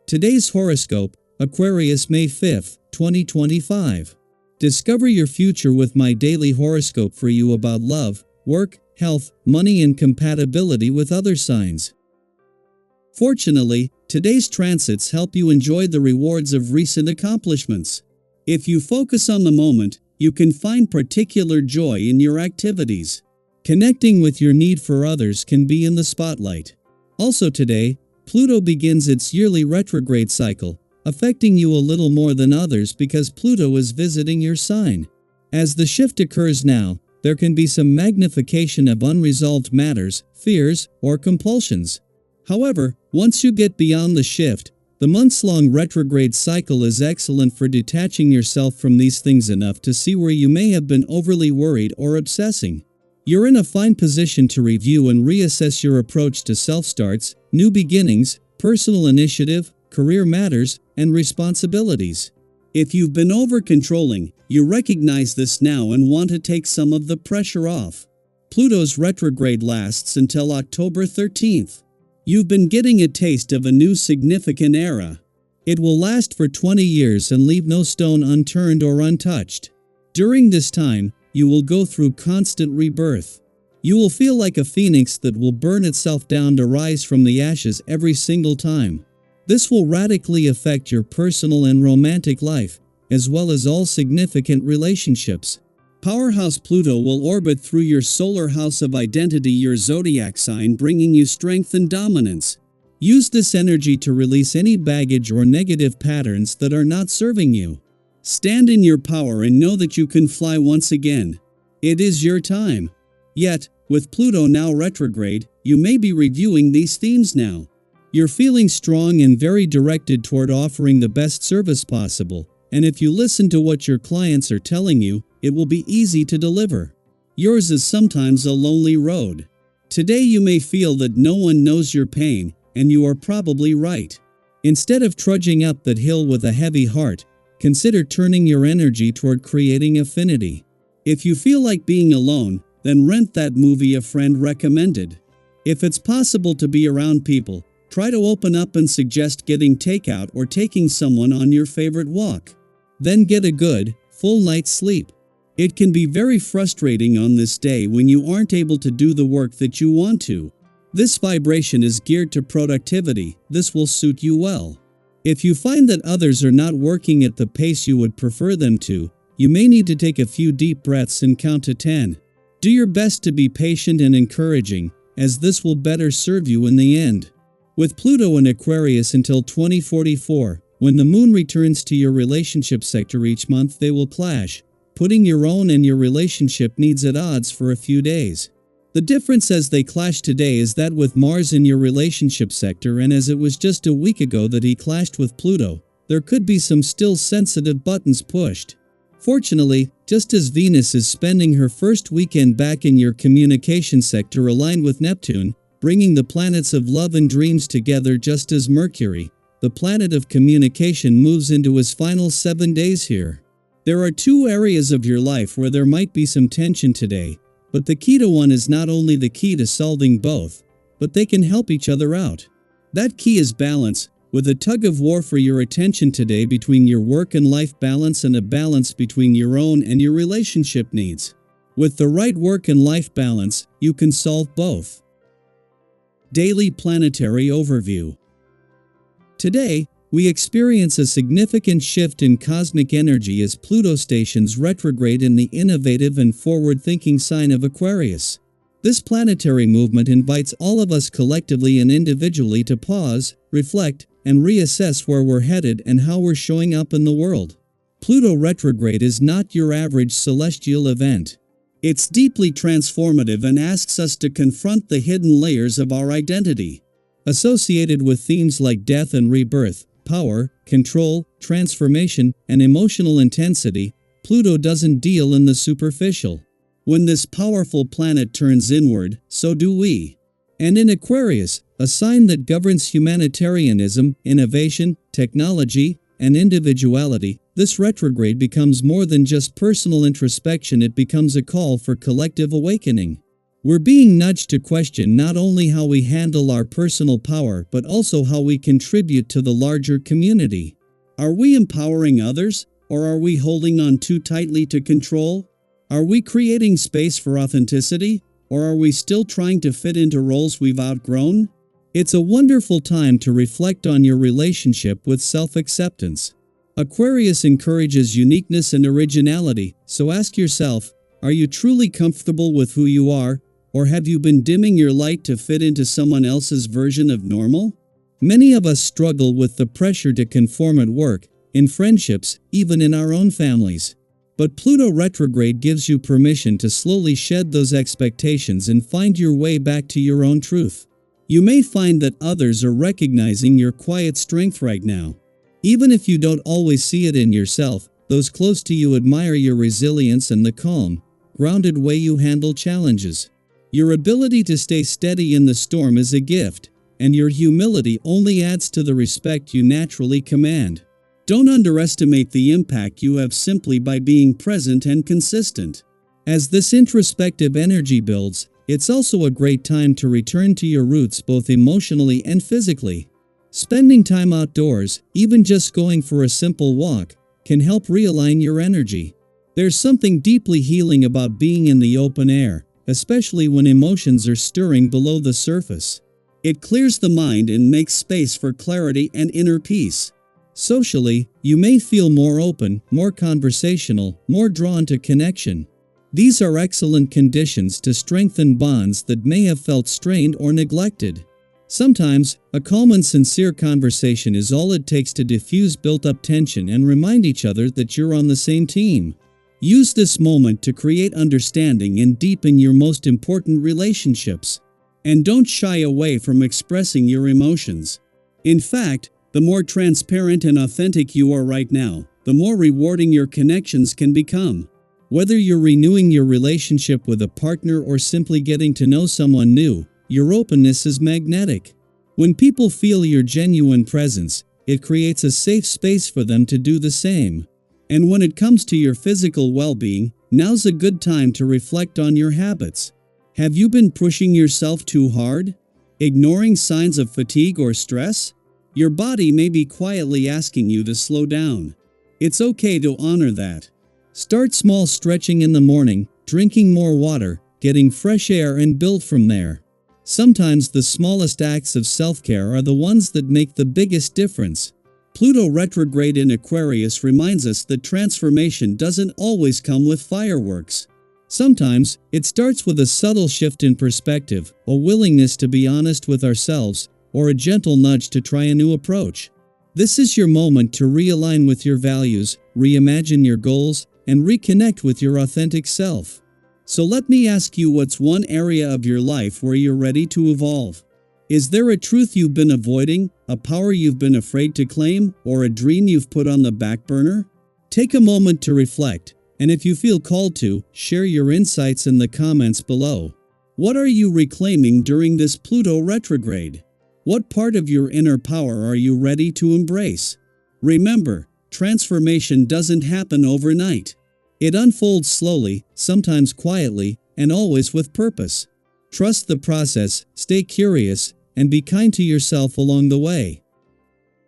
Today's horoscope, Aquarius May 5, 2025. Discover your future with my daily horoscope for you about love, work, health, money and compatibility with other signs. Fortunately, today's transits help you enjoy the rewards of recent accomplishments. If you focus on the moment, you can find particular joy in your activities. Connecting with your need for others can be in the spotlight. Also today, Pluto begins its yearly retrograde cycle, affecting you a little more than others because Pluto is visiting your sign. As the shift occurs now, there can be some magnification of unresolved matters, fears, or compulsions. However, once you get beyond the shift, the months-long retrograde cycle is excellent for detaching yourself from these things enough to see where you may have been overly worried or obsessing. You're in a fine position to review and reassess your approach to self-starts, new beginnings, personal initiative, career matters, and responsibilities. If you've been over-controlling, you recognize this now and want to take some of the pressure off. Pluto's retrograde lasts until October 13th. You've been getting a taste of a new significant era. It will last for 20 years and leave no stone unturned or untouched. During this time, you will go through constant rebirth. You will feel like a phoenix that will burn itself down to rise from the ashes every single time. This will radically affect your personal and romantic life, as well as all significant relationships. Powerhouse Pluto will orbit through your solar house of identity, your zodiac sign, bringing you strength and dominance. Use this energy to release any baggage or negative patterns that are not serving you. Stand in your power and know that you can fly once again. It is your time. Yet, with Pluto now retrograde, you may be reviewing these themes now. You're feeling strong and very directed toward offering the best service possible, and if you listen to what your clients are telling you, it will be easy to deliver. Yours is sometimes a lonely road. Today you may feel that no one knows your pain, and you are probably right. Instead of trudging up that hill with a heavy heart, consider turning your energy toward creating affinity. If you feel like being alone, then rent that movie a friend recommended. If it's possible to be around people, try to open up and suggest getting takeout or taking someone on your favorite walk. Then get a good, full night's sleep. It can be very frustrating on this day when you aren't able to do the work that you want to. This vibration is geared to productivity. This will suit you well. If you find that others are not working at the pace you would prefer them to, you may need to take a few deep breaths and count to 10. Do your best to be patient and encouraging, as this will better serve you in the end. With Pluto in Aquarius until 2044, when the moon returns to your relationship sector each month, they will clash, putting your own and your relationship needs at odds for a few days. The difference as they clash today is that with Mars in your relationship sector, and as it was just a week ago that he clashed with Pluto, there could be some still sensitive buttons pushed. Fortunately, just as Venus is spending her first weekend back in your communication sector aligned with Neptune, bringing the planets of love and dreams together, just as Mercury, the planet of communication, moves into his final 7 days here. There are two areas of your life where there might be some tension today, but the key to one is not only the key to solving both, but they can help each other out. That key is balance, with a tug of war for your attention today between your work and life balance and a balance between your own and your relationship needs. With the right work and life balance, you can solve both. Daily Planetary Overview. Today, we experience a significant shift in cosmic energy as Pluto stations retrograde in the innovative and forward-thinking sign of Aquarius. This planetary movement invites all of us collectively and individually to pause, reflect, and reassess where we're headed and how we're showing up in the world. Pluto retrograde is not your average celestial event. It's deeply transformative and asks us to confront the hidden layers of our identity. Associated with themes like death and rebirth, power, control, transformation, and emotional intensity, Pluto doesn't deal in the superficial. When this powerful planet turns inward, so do we. And in Aquarius, a sign that governs humanitarianism, innovation, technology, and individuality, this retrograde becomes more than just personal introspection. It becomes a call for collective awakening. We're being nudged to question not only how we handle our personal power but also how we contribute to the larger community. Are we empowering others, or are we holding on too tightly to control? Are we creating space for authenticity, or are we still trying to fit into roles we've outgrown? It's a wonderful time to reflect on your relationship with self-acceptance. Aquarius encourages uniqueness and originality, so ask yourself, are you truly comfortable with who you are, or have you been dimming your light to fit into someone else's version of normal? Many of us struggle with the pressure to conform at work, in friendships, even in our own families. But Pluto retrograde gives you permission to slowly shed those expectations and find your way back to your own truth. You may find that others are recognizing your quiet strength right now. Even if you don't always see it in yourself, those close to you admire your resilience and the calm, grounded way you handle challenges. Your ability to stay steady in the storm is a gift, and your humility only adds to the respect you naturally command. Don't underestimate the impact you have simply by being present and consistent. As this introspective energy builds, it's also a great time to return to your roots both emotionally and physically. Spending time outdoors, even just going for a simple walk, can help realign your energy. There's something deeply healing about being in the open air, especially when emotions are stirring below the surface. It clears the mind and makes space for clarity and inner peace. Socially, you may feel more open, more conversational, more drawn to connection. These are excellent conditions to strengthen bonds that may have felt strained or neglected. Sometimes, a calm and sincere conversation is all it takes to diffuse built-up tension and remind each other that you're on the same team. Use this moment to create understanding and deepen your most important relationships. And don't shy away from expressing your emotions. In fact, the more transparent and authentic you are right now, the more rewarding your connections can become. Whether you're renewing your relationship with a partner or simply getting to know someone new, your openness is magnetic. When people feel your genuine presence, it creates a safe space for them to do the same. And when it comes to your physical well-being, now's a good time to reflect on your habits. Have you been pushing yourself too hard? Ignoring signs of fatigue or stress? Your body may be quietly asking you to slow down. It's okay to honor that. Start small, stretching in the morning, drinking more water, getting fresh air, and build from there. Sometimes the smallest acts of self-care are the ones that make the biggest difference. Pluto retrograde in Aquarius reminds us that transformation doesn't always come with fireworks. Sometimes, it starts with a subtle shift in perspective, a willingness to be honest with ourselves, or a gentle nudge to try a new approach. This is your moment to realign with your values, reimagine your goals, and reconnect with your authentic self. So let me ask you, what's one area of your life where you're ready to evolve? Is there a truth you've been avoiding, a power you've been afraid to claim, or a dream you've put on the back burner? Take a moment to reflect, and if you feel called to, share your insights in the comments below. What are you reclaiming during this Pluto retrograde? What part of your inner power are you ready to embrace? Remember, transformation doesn't happen overnight. It unfolds slowly, sometimes quietly, and always with purpose. Trust the process, stay curious, and be kind to yourself along the way.